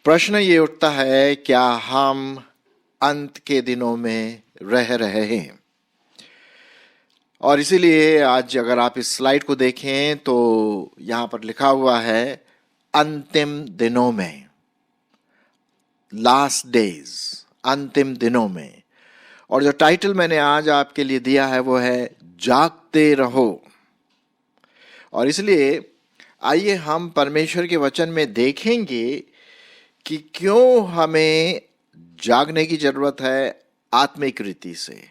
प्रश्न ये उठता है, क्या हम अंत के दिनों में रह रहे हैं? और इसीलिए आज अगर आप इस स्लाइड को देखें तो यहाँ पर लिखा हुआ है अंतिम दिनों में, लास्ट डेज, अंतिम दिनों में। और जो टाइटल मैंने आज आपके लिए दिया है वो है जागते रहो। और इसलिए आइए हम परमेश्वर के वचन में देखेंगे कि क्यों हमें जागने की जरूरत है आत्मिक रीति से,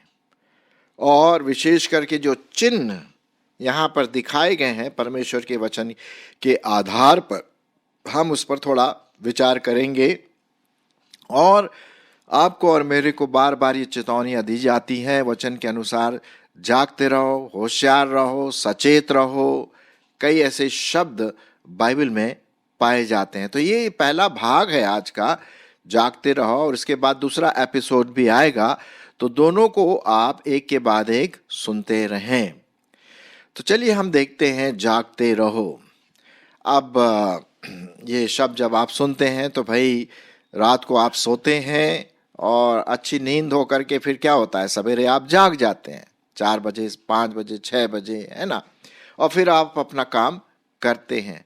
और विशेष करके जो चिन्ह यहाँ पर दिखाए गए हैं परमेश्वर के वचन के आधार पर हम उस पर थोड़ा विचार करेंगे। और आपको और मेरे को बार बार ये चेतावनियाँ दी जाती हैं वचन के अनुसार, जागते रहो, होशियार रहो, सचेत रहो। कई ऐसे शब्द बाइबल में पाए जाते हैं। तो ये पहला भाग है आज का, जागते रहो, और इसके बाद दूसरा एपिसोड भी आएगा, तो दोनों को आप एक के बाद एक सुनते रहें। तो चलिए हम देखते हैं जागते रहो। अब ये शब्द जब आप सुनते हैं तो भाई रात को आप सोते हैं और अच्छी नींद हो करके फिर क्या होता है, सवेरे आप जाग जाते हैं 4 बजे, 5 बजे, 6 बजे, है ना, और फिर आप अपना काम करते हैं।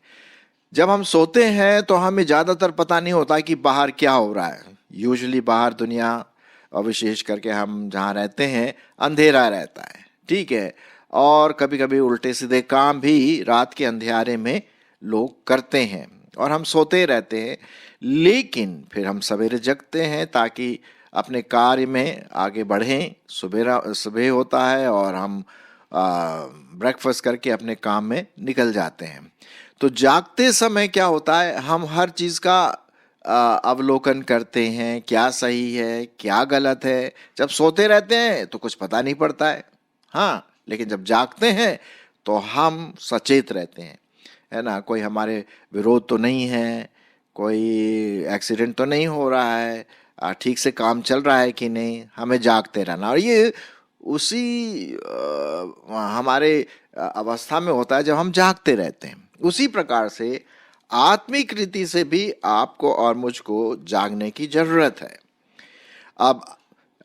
जब हम सोते हैं तो हमें ज़्यादातर पता नहीं होता कि बाहर क्या हो रहा है। यूजुअली बाहर दुनिया, और विशेष करके हम जहाँ रहते हैं, अंधेरा रहता है, ठीक है। और कभी कभी उल्टे सीधे काम भी रात के अंधेरे में लोग करते हैं और हम सोते रहते हैं। लेकिन फिर हम सवेरे जगते हैं ताकि अपने कार्य में आगे बढ़ें। सुबह होता है और हम ब्रेकफास्ट करके अपने काम में निकल जाते हैं। तो जागते समय क्या होता है, हम हर चीज़ का अवलोकन करते हैं, क्या सही है क्या गलत है। जब सोते रहते हैं तो कुछ पता नहीं पड़ता है, हाँ, लेकिन जब जागते हैं तो हम सचेत रहते हैं, है ना। कोई हमारे विरोध तो नहीं है, कोई एक्सीडेंट तो नहीं हो रहा है, ठीक से काम चल रहा है कि नहीं, हमें जागते रहना। और ये उसी हमारे अवस्था में होता है जब हम जागते रहते हैं। उसी प्रकार से आत्मिक रीति से भी आपको और मुझको जागने की जरूरत है। अब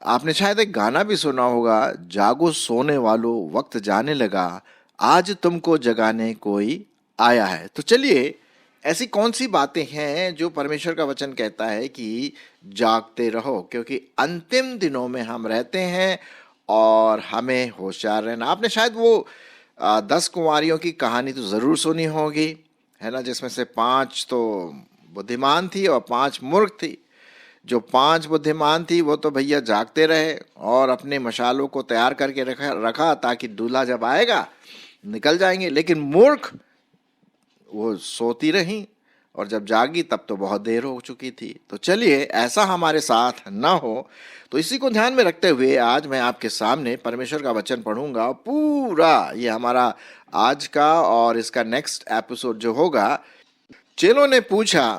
आपने शायद एक गाना भी सुना होगा, जागो सोने वालों वक्त जाने लगा, आज तुमको जगाने कोई आया है। तो चलिए, ऐसी कौन सी बातें हैं जो परमेश्वर का वचन कहता है कि जागते रहो, क्योंकि अंतिम दिनों में हम रहते हैं और हमें होशियार रहना। आपने शायद वो 10 कुंवारियों की कहानी तो ज़रूर सुनी होगी, है ना, जिसमें से 5 तो बुद्धिमान थी और 5 मूर्ख थी। जो 5 बुद्धिमान थी वो तो भैया जागते रहे और अपने मशालों को तैयार करके रखा ताकि दूल्हा जब आएगा निकल जाएंगे। लेकिन मूर्ख वो सोती रही और जब जागी तब तो बहुत देर हो चुकी थी। तो चलिए ऐसा हमारे साथ ना हो, तो इसी को ध्यान में रखते हुए आज मैं आपके सामने परमेश्वर का वचन पढ़ूंगा। पूरा ये हमारा आज का और इसका नेक्स्ट एपिसोड जो होगा। चेलों ने पूछा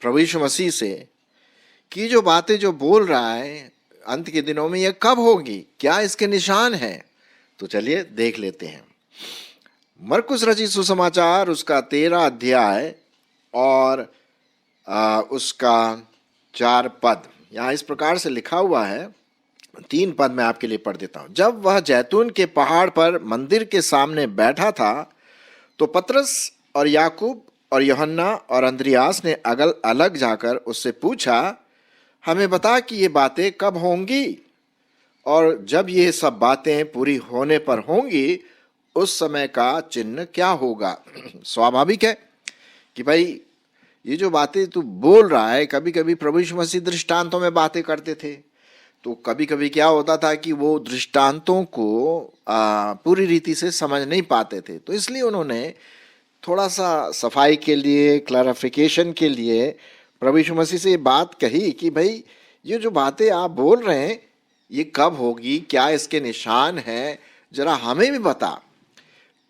प्रभु यीशु मसीह से कि जो बातें जो बोल रहा है अंत के दिनों में ये कब होगी, क्या इसके निशान हैं? तो चलिए देख लेते हैं। मरकुस रचित सुसमाचार उसका 13 अध्याय और उसका 4 पद, यहाँ इस प्रकार से लिखा हुआ है। 3 पद मैं आपके लिए पढ़ देता हूँ। जब वह जैतून के पहाड़ पर मंदिर के सामने बैठा था तो पतरस और याकूब और यूहन्ना और अंद्रियास ने अलग जाकर उससे पूछा, हमें बता कि ये बातें कब होंगी और जब ये सब बातें पूरी होने पर होंगी उस समय का चिन्ह क्या होगा। स्वाभाविक है कि भाई ये जो बातें तू बोल रहा है, कभी कभी प्रभु यीशु मसीह दृष्टांतों में बातें करते थे, तो कभी कभी क्या होता था कि वो दृष्टांतों को पूरी रीति से समझ नहीं पाते थे। तो इसलिए उन्होंने थोड़ा सा सफाई के लिए, क्लैरिफिकेशन के लिए प्रभु यीशु मसीह से ये बात कही कि भाई ये जो बातें आप बोल रहे हैं ये कब होगी, क्या इसके निशान हैं, जरा हमें भी बता।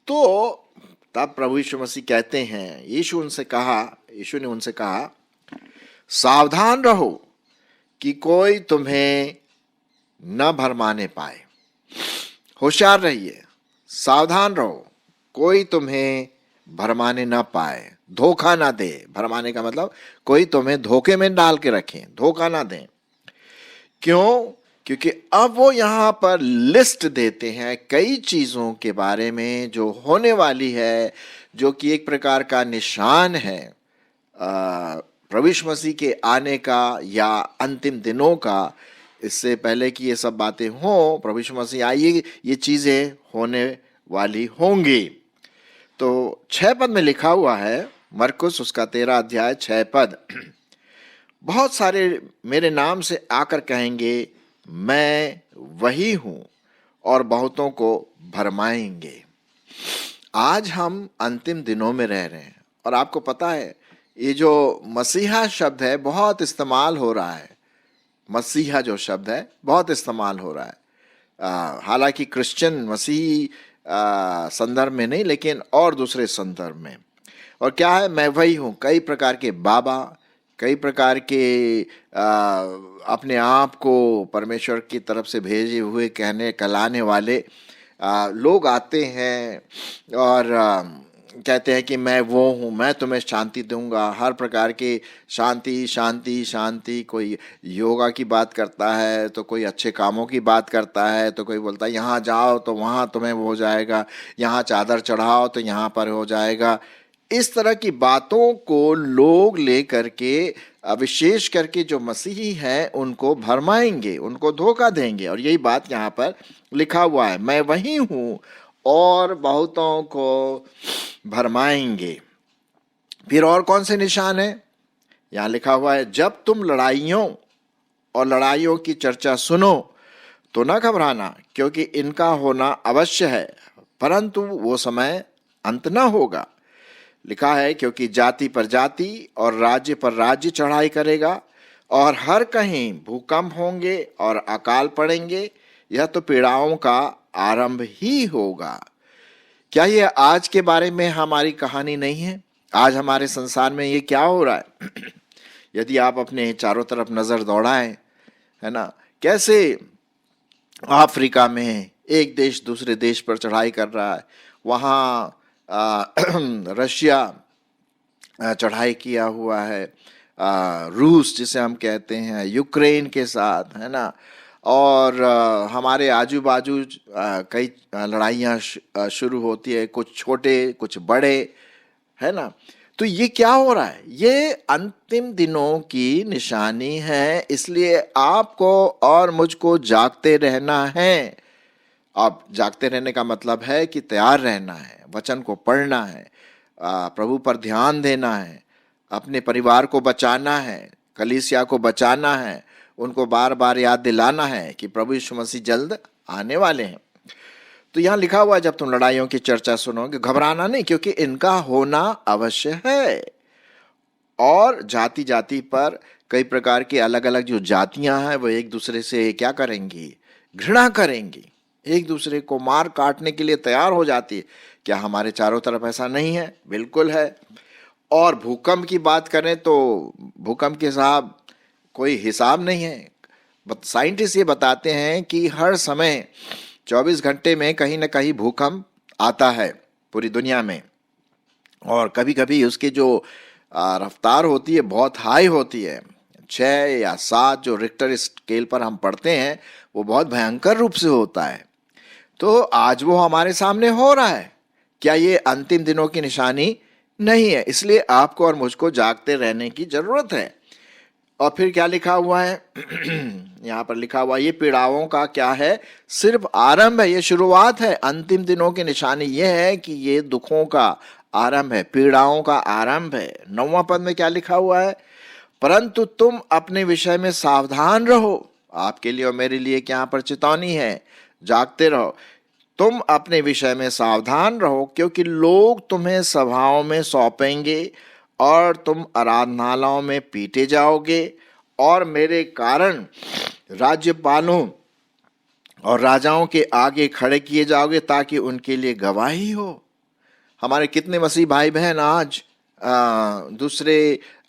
तो तब प्रभु यीशु मसीह कहते हैं, यीशु ने उनसे कहा, सावधान रहो कि कोई तुम्हें न भरमाने पाए। होशियार रहिए, सावधान रहो, कोई तुम्हें भरमाने न पाए। धोखा ना दे। भरमाने का मतलब कोई तुम्हें धोखे में डाल के रखे, धोखा ना दें। क्यों? क्योंकि अब वो यहां पर लिस्ट देते हैं कई चीजों के बारे में जो होने वाली है, जो कि एक प्रकार का निशान है प्रभु यीशु मसीह के आने का या अंतिम दिनों का। इससे पहले कि ये सब बातें हों, प्रभु यीशु मसीह आइए, ये चीजें होने वाली होंगी। तो 6 पद में लिखा हुआ है, मरकुस उसका 13 अध्याय 6 पद, बहुत सारे मेरे नाम से आकर कहेंगे मैं वही हूं, और बहुतों को भरमाएंगे। आज हम अंतिम दिनों में रह रहे हैं, और आपको पता है ये जो मसीहा शब्द है बहुत इस्तेमाल हो रहा है। मसीहा जो शब्द है बहुत इस्तेमाल हो रहा है, हालांकि क्रिश्चियन मसीही संदर्भ में नहीं, लेकिन और दूसरे संदर्भ में। और क्या है? मैं वही हूँ। कई प्रकार के बाबा, कई प्रकार के अपने आप को परमेश्वर की तरफ से भेजे हुए कहने कहलाने वाले लोग आते हैं और कहते हैं कि मैं वो हूँ, मैं तुम्हें शांति दूंगा, हर प्रकार की शांति शांति शांति। कोई योगा की बात करता है, तो कोई अच्छे कामों की बात करता है, तो कोई बोलता है यहाँ जाओ तो वहाँ तुम्हें हो जाएगा, यहाँ चादर चढ़ाओ तो यहाँ पर हो जाएगा। इस तरह की बातों को लोग ले करके, विशेष करके जो मसीही हैं, उनको भरमाएंगे, उनको धोखा देंगे। और यही बात यहाँ पर लिखा हुआ है, मैं वही हूँ और बहुतों को भरमाएंगे। फिर और कौन से निशान है? यहाँ लिखा हुआ है, जब तुम लड़ाइयों और लड़ाइयों की चर्चा सुनो तो न घबराना, क्योंकि इनका होना अवश्य है, परंतु वो समय अंत न होगा। लिखा है, क्योंकि जाति पर जाति और राज्य पर राज्य चढ़ाई करेगा, और हर कहीं भूकंप होंगे और अकाल पड़ेंगे। यह तो पीड़ाओं का आरंभ ही होगा। क्या ये आज के बारे में हमारी कहानी नहीं है? आज हमारे संसार में ये क्या हो रहा है? यदि आप अपने चारों तरफ नजर दौड़ाएं, है ना, कैसे अफ्रीका में एक देश दूसरे देश पर चढ़ाई कर रहा है, वहाँ रशिया चढ़ाई किया हुआ है, रूस जिसे हम कहते हैं, यूक्रेन के साथ, है ना, और हमारे आजू बाजू कई लड़ाइयाँ शुरू होती है, कुछ छोटे कुछ बड़े, है ना। तो ये क्या हो रहा है? ये अंतिम दिनों की निशानी है, इसलिए आपको और मुझको जागते रहना है। अब जागते रहने का मतलब है कि तैयार रहना है, वचन को पढ़ना है, प्रभु पर ध्यान देना है, अपने परिवार को बचाना है, कलीसिया को बचाना है, उनको बार बार याद दिलाना है कि प्रभु यीशु मसीह जल्द आने वाले हैं। तो यहाँ लिखा हुआ है, जब तुम लड़ाइयों की चर्चा सुनोगे, घबराना नहीं, क्योंकि इनका होना अवश्य है। और जाति जाति पर कई प्रकार की अलग अलग जो जातियां हैं, वो एक दूसरे से क्या करेंगी? घृणा करेंगी, एक दूसरे को मार काटने के लिए तैयार हो जाती है। क्या हमारे चारों तरफ ऐसा नहीं है? बिल्कुल है। और भूकंप की बात करें तो भूकंप के साहब कोई हिसाब नहीं है। साइंटिस्ट ये बताते हैं कि हर समय 24 घंटे में कहीं ना कहीं भूकंप आता है पूरी दुनिया में, और कभी कभी उसकी जो रफ्तार होती है बहुत हाई होती है। 6 या 7 जो रिक्टर स्केल पर हम पढ़ते हैं, वो बहुत भयंकर रूप से होता है। तो आज वो हमारे सामने हो रहा है। क्या ये अंतिम दिनों की निशानी नहीं है? इसलिए आपको और मुझको जागते रहने की जरूरत है। और फिर क्या लिखा हुआ है? यहाँ पर लिखा हुआ, ये पीड़ाओं का क्या है? सिर्फ आरंभ है, ये शुरुआत है। अंतिम दिनों की निशानी ये है कि ये दुखों का आरंभ है, पीड़ाओं का आरंभ है। 9वां पद में क्या लिखा हुआ है? परंतु तुम अपने विषय में सावधान रहो। आपके लिए और मेरे लिए क्या पर चेतावनी है? जागते रहो। तुम अपने विषय में सावधान रहो, क्योंकि लोग तुम्हें सभाओं में सौंपेंगे और तुम आराधनालयों में पीटे जाओगे, और मेरे कारण राज्यपालों और राजाओं के आगे खड़े किए जाओगे, ताकि उनके लिए गवाही हो। हमारे कितने मसीह भाई बहन आज दूसरे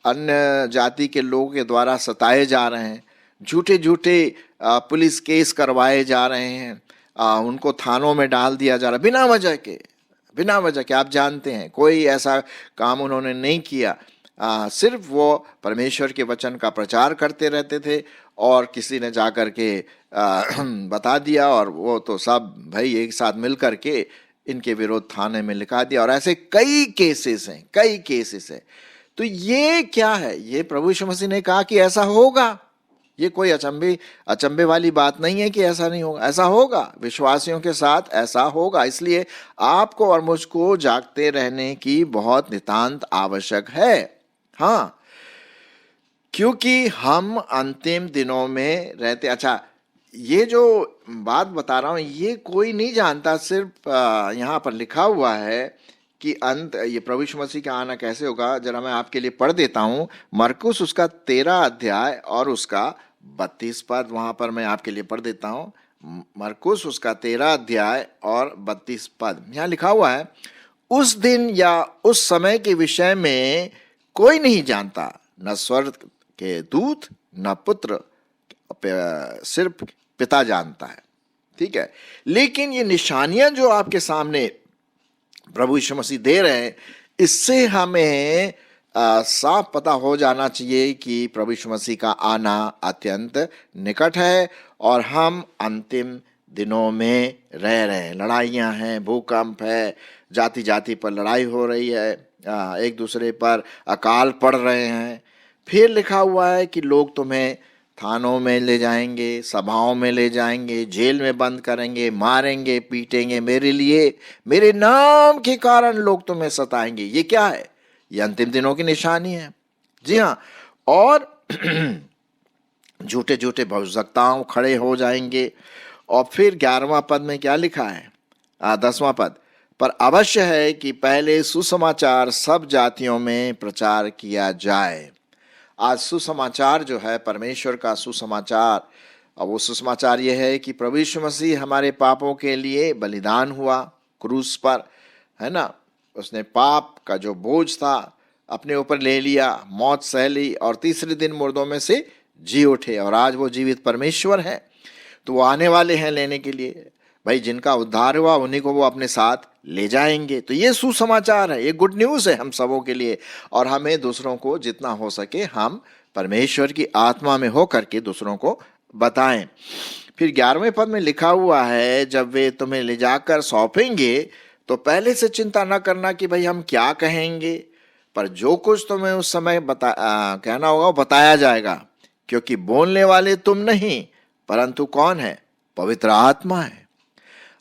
अन्य जाति के लोगों के द्वारा सताए जा रहे हैं, झूठे झूठे पुलिस केस करवाए जा रहे हैं, उनको थानों में डाल दिया जा रहा है बिना वजह के, बिना वजह के। आप जानते हैं कोई ऐसा काम उन्होंने नहीं किया, सिर्फ वो परमेश्वर के वचन का प्रचार करते रहते थे और किसी ने जा कर के बता दिया और वो तो सब भाई एक साथ मिल कर के इनके विरोध थाने में लिखा दिया। और ऐसे कई केसेस हैं, कई केसेस हैं। तो ये क्या है? ये प्रभु यीशु मसीह ने कहा कि ऐसा होगा। ये कोई अचंभे वाली बात नहीं है कि ऐसा नहीं होगा, ऐसा होगा, विश्वासियों के साथ ऐसा होगा। इसलिए आपको और मुझको जागते रहने की बहुत नितांत आवश्यक है। हाँ, क्योंकि हम अंतिम दिनों में रहते। अच्छा, ये जो बात बता रहा हूं ये कोई नहीं जानता, सिर्फ यहाँ पर लिखा हुआ है कि ये प्रभु यीशु मसीह का आना कैसे होगा। जरा मैं आपके लिए पढ़ देता हूं, मरकुस उसका 13 अध्याय और उसका 32 पद। वहां पर मैं आपके लिए पढ़ देता हूं, मरकुस उसका 13 अध्याय और 32 पद। यहाँ लिखा हुआ है, उस दिन या उस समय के विषय में कोई नहीं जानता, न स्वर्ग के दूत न पुत्र, सिर्फ पिता जानता है। ठीक है, लेकिन ये निशानियां जो आपके सामने प्रभु यीशु मसीह दे रहे हैं, इससे हमें साफ पता हो जाना चाहिए कि प्रभु यीशु मसीह का आना अत्यंत निकट है और हम अंतिम दिनों में रह रहे हैं। लड़ाइयाँ हैं, भूकंप है, जाति जाति पर लड़ाई हो रही है, एक दूसरे पर अकाल पड़ रहे हैं। फिर लिखा हुआ है कि लोग तुम्हें थानों में ले जाएंगे, सभाओं में ले जाएंगे, जेल में बंद करेंगे, मारेंगे, पीटेंगे, मेरे लिए, मेरे नाम के कारण लोग तुम्हें सताएंगे। ये क्या है? ये अंतिम दिनों की निशानी है। जी हाँ, और झूठे झूठे भविष्यवक्ताओं खड़े हो जाएंगे। और फिर 11वां पद में क्या लिखा है, 10वां पद, पर अवश्य है कि पहले सुसमाचार सब जातियों में प्रचार किया जाए। आज सुसमाचार जो है, परमेश्वर का सुसमाचार, और वो सुसमाचार ये है कि प्रभु यीशु मसीह हमारे पापों के लिए बलिदान हुआ क्रूस पर, है ना। उसने पाप का जो बोझ था अपने ऊपर ले लिया, मौत सह ली और तीसरे दिन मुर्दों में से जी उठे, और आज वो जीवित परमेश्वर है। तो वो आने वाले हैं लेने के लिए। भाई, जिनका उद्धार हुआ उन्हीं को वो अपने साथ ले जाएंगे। तो ये सुसमाचार है, ये गुड न्यूज़ है हम सबों के लिए। और हमें दूसरों को जितना हो सके हम परमेश्वर की आत्मा में हो करके दूसरों को बताएं। फिर 11वें पद में लिखा हुआ है, जब वे तुम्हें ले जाकर सौंपेंगे तो पहले से चिंता न करना कि भाई हम क्या कहेंगे, पर जो कुछ तुम्हें उस समय कहना होगा वो बताया जाएगा, क्योंकि बोलने वाले तुम नहीं परंतु कौन है? पवित्र आत्मा है।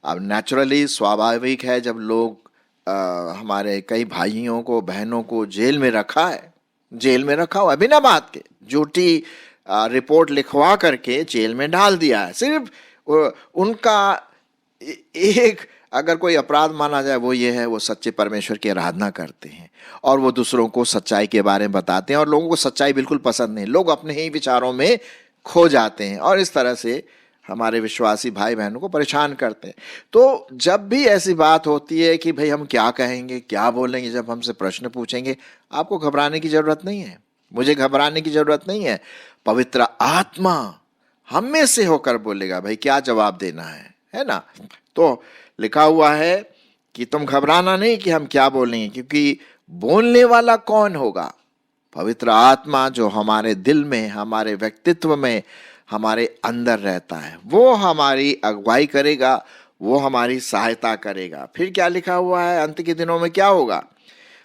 अब नेचुरली स्वाभाविक है, जब लोग हमारे कई भाइयों को बहनों को जेल में रखा है, जेल में रखा हुआ है बिना बात के, झूठी रिपोर्ट लिखवा करके जेल में डाल दिया है। सिर्फ उनका एक अगर कोई अपराध माना जाए वो ये है, वो सच्चे परमेश्वर की आराधना करते हैं और वो दूसरों को सच्चाई के बारे में बताते हैं। और लोगों को सच्चाई बिल्कुल पसंद नहीं, लोग अपने ही विचारों में खो जाते हैं और इस तरह से हमारे विश्वासी भाई बहनों को परेशान करते हैं। तो जब भी ऐसी बात होती है कि भाई हम क्या कहेंगे, क्या बोलेंगे, जब हमसे प्रश्न पूछेंगे, आपको घबराने की जरूरत नहीं है, मुझे घबराने की जरूरत नहीं है। पवित्र आत्मा हम में से होकर बोलेगा भाई क्या जवाब देना है ना। तो लिखा हुआ है कि तुम घबराना नहीं कि हम क्या बोलेंगे, क्योंकि बोलने वाला कौन होगा? पवित्र आत्मा, जो हमारे दिल में, हमारे व्यक्तित्व में, हमारे अंदर रहता है। वो हमारी अगुवाई करेगा, वो हमारी सहायता करेगा। फिर क्या लिखा हुआ है, अंत के दिनों में क्या होगा?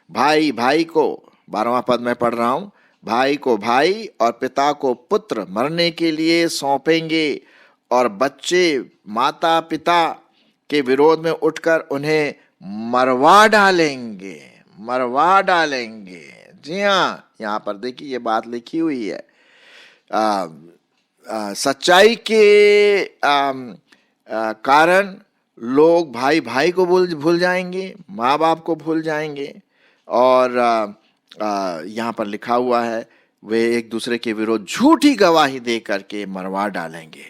भाई भाई को, 12वां पद में पढ़ रहा हूं, भाई को भाई और पिता को पुत्र मरने के लिए सौंपेंगे और बच्चे माता पिता के विरोध में उठकर उन्हें मरवा डालेंगे, मरवा डालेंगे। जी हाँ, यहाँ पर देखिए ये बात लिखी हुई है। सच्चाई के कारण लोग भाई भाई को भूल जाएंगे, माँ बाप को भूल जाएंगे और यहाँ पर लिखा हुआ है वे एक दूसरे के विरोध झूठी गवाही दे करके मरवा डालेंगे।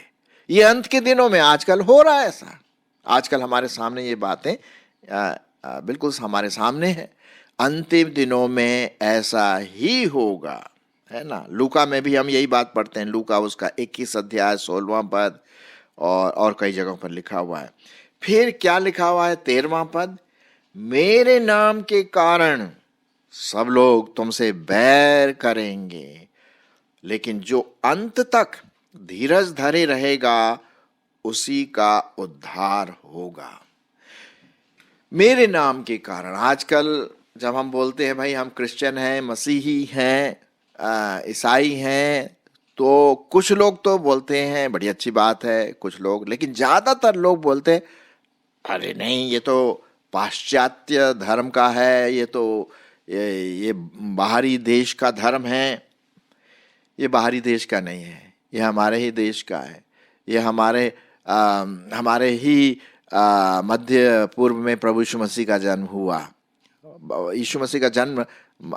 ये अंत के दिनों में आजकल हो रहा है ऐसा। आजकल हमारे सामने ये बातें बिल्कुल हमारे सामने है। अंतिम दिनों में ऐसा ही होगा, है ना। लूका में भी हम यही बात पढ़ते हैं, लूका उसका 21 अध्याय 16वां पद और कई जगहों पर लिखा हुआ है। फिर क्या लिखा हुआ है 13वां पद, मेरे नाम के कारण सब लोग तुमसे बैर करेंगे, लेकिन जो अंत तक धीरज धरे रहेगा उसी का उद्धार होगा। मेरे नाम के कारण, आजकल जब हम बोलते हैं भाई हम क्रिश्चियन हैं, मसीही हैं, ईसाई हैं, तो कुछ लोग तो बोलते हैं बड़ी अच्छी बात है, कुछ लोग, लेकिन ज्यादातर लोग बोलते हैं अरे नहीं ये तो पाश्चात्य धर्म का है, ये तो ये बाहरी देश का धर्म है। ये बाहरी देश का नहीं है, ये हमारे ही देश का है। ये हमारे ही मध्य पूर्व में प्रभु यीशु मसीह का जन्म हुआ। यीशु मसीह का जन्म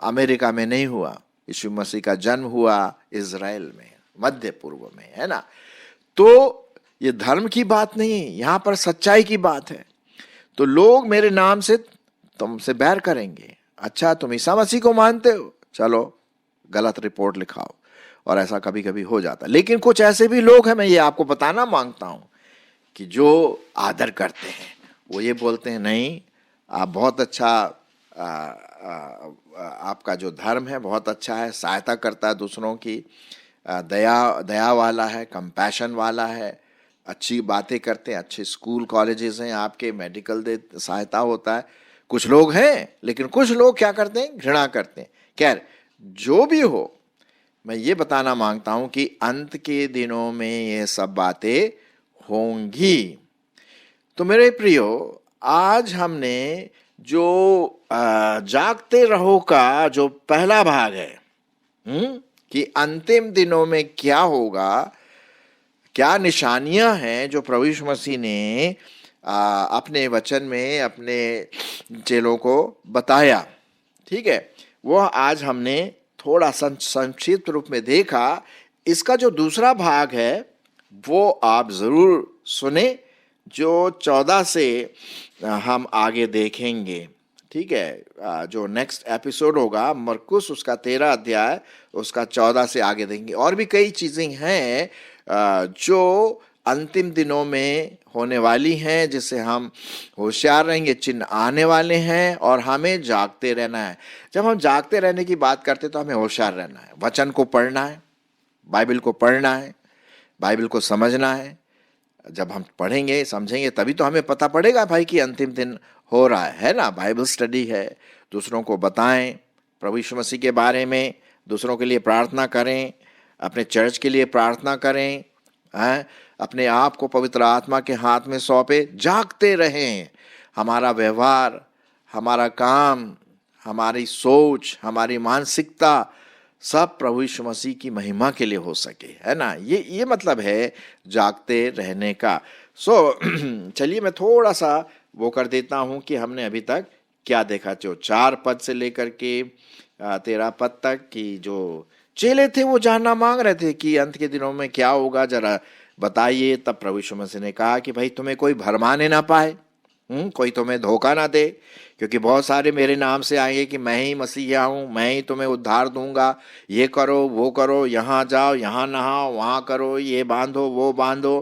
अमेरिका में नहीं हुआ, यीशु मसीह का जन्म हुआ इज़राइल में, मध्य पूर्व में, है ना। तो ये धर्म की बात नहीं है, यहाँ पर सच्चाई की बात है। तो लोग मेरे नाम से तुमसे बैर करेंगे। अच्छा, तुम ईसा मसीह को मानते हो, चलो गलत रिपोर्ट लिखाओ, और ऐसा कभी कभी हो जाता। लेकिन कुछ ऐसे भी लोग हैं, मैं ये आपको बताना मांगता हूं, कि जो आदर करते हैं, वो ये बोलते हैं नहीं आप बहुत अच्छा, आपका जो धर्म है बहुत अच्छा है, सहायता करता है दूसरों की, दया वाला है, कंपैशन वाला है, अच्छी बातें करते हैं, अच्छे स्कूल कॉलेजेस हैं आपके, मेडिकल दे सहायता होता है। कुछ लोग हैं, लेकिन कुछ लोग क्या करते हैं, घृणा करते हैं। खैर जो भी हो, मैं ये बताना मांगता हूं कि अंत के दिनों में ये सब बातें होंगी। तो मेरे प्रियो, आज हमने जो जागते रहो का जो पहला भाग है, कि अंतिम दिनों में क्या होगा, क्या निशानियां हैं जो प्रभु यीशु मसीह ने अपने वचन में अपने चेलों को बताया, ठीक है, वो आज हमने थोड़ा संक्षिप्त रूप में देखा। इसका जो दूसरा भाग है वो आप जरूर सुने, जो 14 से हम आगे देखेंगे, ठीक है। जो नेक्स्ट एपिसोड होगा मरकुस, उसका 13 अध्याय, उसका 14 से आगे देखेंगे। और भी कई चीजें हैं जो अंतिम दिनों में होने वाली हैं, जिससे हम होशियार रहेंगे। चिन्ह आने वाले हैं और हमें जागते रहना है। जब हम जागते रहने की बात करते तो हमें होशियार रहना है, वचन को पढ़ना है, बाइबल को पढ़ना है, बाइबल को समझना है। जब हम पढ़ेंगे समझेंगे तभी तो हमें पता पड़ेगा भाई कि अंतिम दिन हो रहा है ना। बाइबल स्टडी है, दूसरों को बताएं प्रभु यीशु मसीह के बारे में, दूसरों के लिए प्रार्थना करें, अपने चर्च के लिए प्रार्थना करें, अपने आप को पवित्र आत्मा के हाथ में सौंपे, जागते रहें। हमारा व्यवहार, हमारा काम, हमारी सोच, हमारी मानसिकता सब प्रभु यीशु मसीह की महिमा के लिए हो सके, है ना। ये मतलब है जागते रहने का। चलिए मैं थोड़ा सा वो कर देता हूं कि हमने अभी तक क्या देखा। जो 4 पद से लेकर के 13 पद तक की जो चेले थे वो जानना मांग रहे थे कि अंत के दिनों में क्या होगा, जरा बताइए। तब प्रभु यीशु मसीह ने कहा कि भाई तुम्हें कोई भरमाने ना पाए, कोई तुम्हें धोखा ना दे, क्योंकि बहुत सारे मेरे नाम से आएंगे कि मैं ही मसीहा हूँ, मैं ही तुम्हें उद्धार दूंगा, ये करो वो करो, यहाँ जाओ यहाँ नहाओ, वहाँ करो, ये बांधो वो बांधो।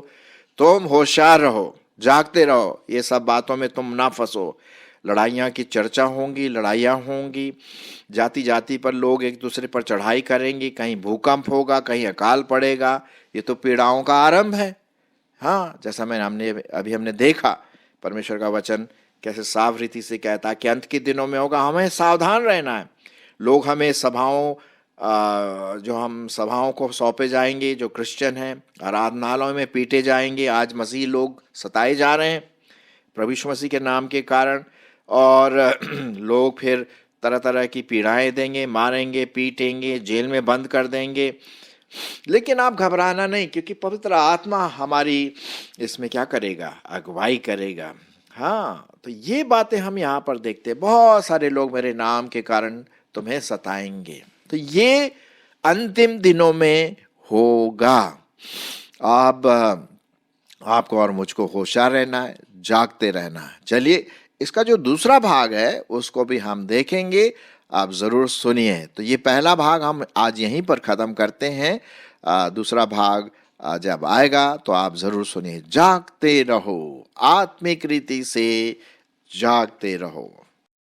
तुम होशियार रहो, जागते रहो, ये सब बातों में तुम ना फंसो। लड़ाइयाँ की चर्चा होंगी, लड़ाइयाँ होंगी, जाति जाति पर लोग एक दूसरे पर चढ़ाई करेंगे, कहीं भूकंप होगा, कहीं अकाल पड़ेगा। ये तो पीड़ाओं का आरंभ है। हाँ, जैसा हमने देखा परमेश्वर का वचन कैसे साफ रीति से कहता है कि अंत के दिनों में होगा। हमें सावधान रहना है। लोग हमें जो हम सभाओं को सौंपे जाएंगे, जो क्रिश्चियन हैं, आराधनालयों में पीटे जाएंगे। आज मसीह लोग सताए जा रहे हैं प्रभु यीशु मसीह के नाम के कारण, और लोग फिर तरह तरह की पीड़ाएं देंगे, मारेंगे, पीटेंगे, जेल में बंद कर देंगे। लेकिन आप घबराना नहीं, क्योंकि पवित्र आत्मा हमारी इसमें क्या करेगा, अगुवाई करेगा। हाँ, तो ये बातें हम यहाँ पर देखते हैं। बहुत सारे लोग मेरे नाम के कारण तुम्हें सताएंगे, तो ये अंतिम दिनों में होगा। अब आपको और मुझको होशियार रहना है, जागते रहना है। चलिए इसका जो दूसरा भाग है उसको भी हम देखेंगे, आप जरूर सुनिए। तो ये पहला भाग हम आज यहीं पर खत्म करते हैं। दूसरा भाग जब आएगा तो आप जरूर सुनिए। जागते रहो, आत्मिक रीति से जागते रहो।